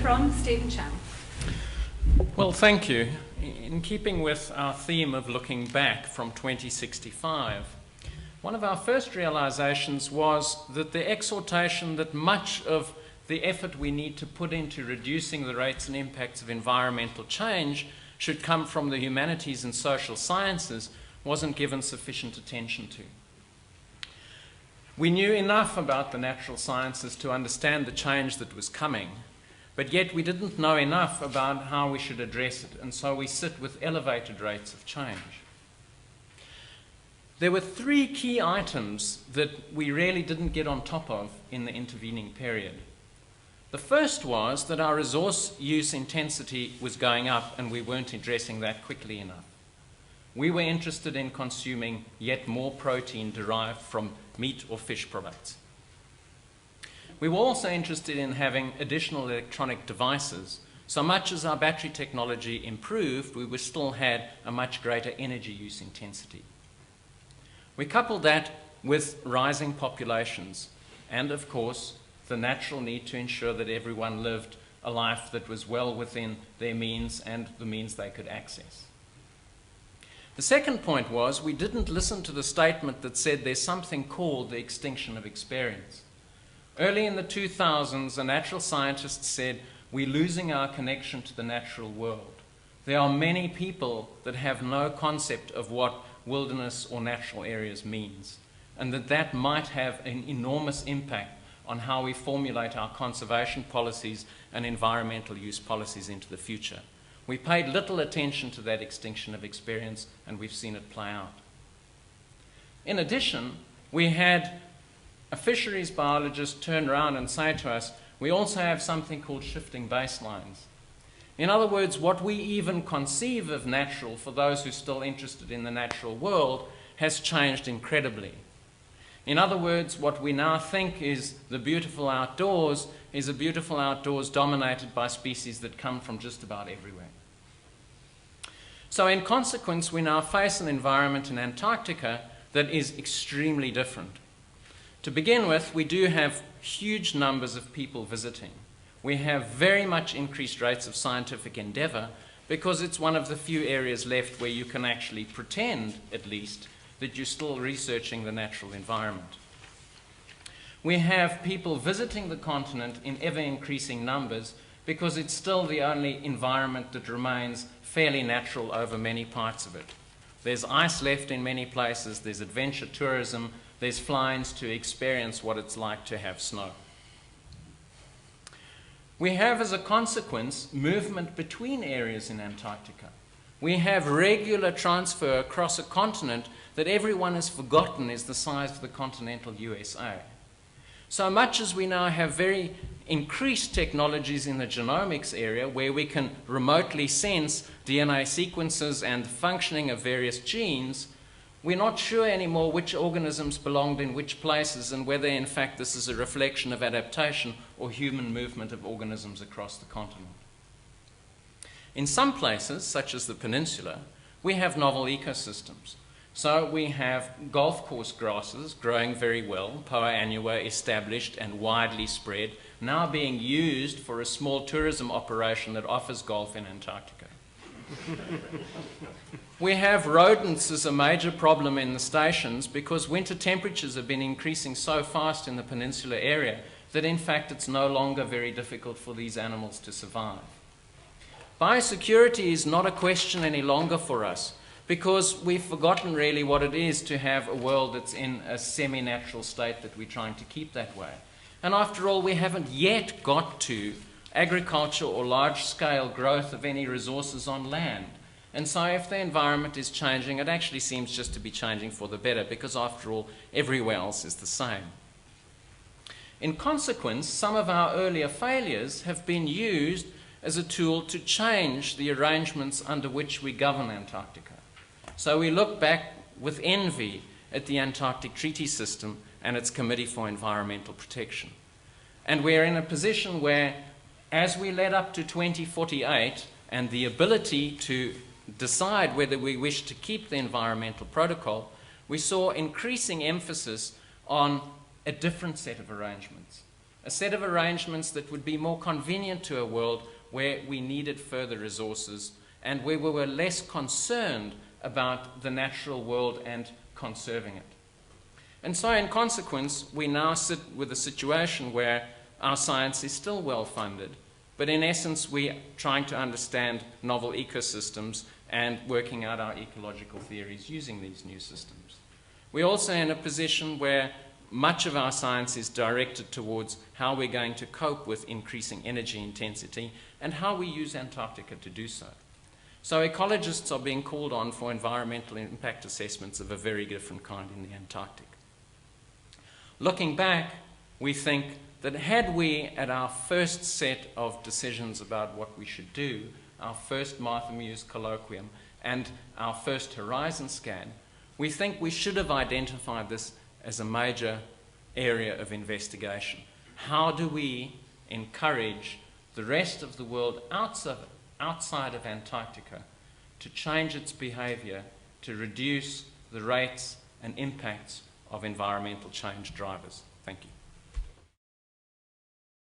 from Stephen Chow. Well, thank you. In keeping with our theme of looking back from 2065, one of our first realizations was that the exhortation that much of the effort we need to put into reducing the rates and impacts of environmental change should come from the humanities and social sciences wasn't given sufficient attention to. We knew enough about the natural sciences to understand the change that was coming, but yet we didn't know enough about how we should address it, and so we sit with elevated rates of change. There were three key items that we really didn't get on top of in the intervening period. The first was that our resource use intensity was going up and we weren't addressing that quickly enough. We were interested in consuming yet more protein derived from meat or fish products. We were also interested in having additional electronic devices. So much as our battery technology improved, we still had a much greater energy use intensity. We coupled that with rising populations and, of course, the natural need to ensure that everyone lived a life that was well within their means and the means they could access. The second point was we didn't listen to the statement that said there's something called the extinction of experience. Early in the 2000s, a natural scientist said, we're losing our connection to the natural world. There are many people that have no concept of what wilderness or natural areas means, and that might have an enormous impact on how we formulate our conservation policies and environmental use policies into the future. We paid little attention to that extinction of experience, and we've seen it play out. In addition, we had a fisheries biologist turn around and say to us, we also have something called shifting baselines. In other words, what we even conceive of natural for those who are still interested in the natural world has changed incredibly. In other words, what we now think is the beautiful outdoors is a beautiful outdoors dominated by species that come from just about everywhere. So in consequence, we now face an environment in Antarctica that is extremely different. To begin with, we do have huge numbers of people visiting. We have very much increased rates of scientific endeavor because it's one of the few areas left where you can actually pretend, at least, that you're still researching the natural environment. We have people visiting the continent in ever-increasing numbers because it's still the only environment that remains fairly natural over many parts of it. There's ice left in many places, there's adventure tourism, there's fly-ins to experience what it's like to have snow. We have, as a consequence, movement between areas in Antarctica. We have regular transfer across a continent that everyone has forgotten is the size of the continental USA. So much as we now have very increased technologies in the genomics area where we can remotely sense DNA sequences and the functioning of various genes, we're not sure anymore which organisms belonged in which places and whether in fact this is a reflection of adaptation or human movement of organisms across the continent. In some places, such as the peninsula, we have novel ecosystems. So we have golf course grasses growing very well, Poa annua established and widely spread, now being used for a small tourism operation that offers golf in Antarctica. We have rodents as a major problem in the stations because winter temperatures have been increasing so fast in the peninsula area that in fact it's no longer very difficult for these animals to survive. Biosecurity is not a question any longer for us because we've forgotten really what it is to have a world that's in a semi-natural state that we're trying to keep that way. And after all, we haven't yet got to agriculture or large-scale growth of any resources on land. And so if the environment is changing, it actually seems just to be changing for the better because after all, everywhere else is the same. In consequence, some of our earlier failures have been used as a tool to change the arrangements under which we govern Antarctica. So we look back with envy at the Antarctic Treaty System and its Committee for Environmental Protection. And we're in a position where, as we led up to 2048 and the ability to decide whether we wish to keep the environmental protocol, we saw increasing emphasis on a different set of arrangements. a set of arrangements that would be more convenient to a world where we needed further resources and where we were less concerned about the natural world and conserving it. And so in consequence, we now sit with a situation where our science is still well funded, but in essence we're trying to understand novel ecosystems and working out our ecological theories using these new systems. We're also in a position where much of our science is directed towards how we're going to cope with increasing energy intensity and how we use Antarctica to do so. So ecologists are being called on for environmental impact assessments of a very different kind in the Antarctic. Looking back, we think that had we, at our first set of decisions about what we should do, our first Martha Muse colloquium and our first horizon scan, we think we should have identified this as a major area of investigation. How do we encourage the rest of the world outside of Antarctica to change its behavior to reduce the rates and impacts of environmental change drivers? Thank you.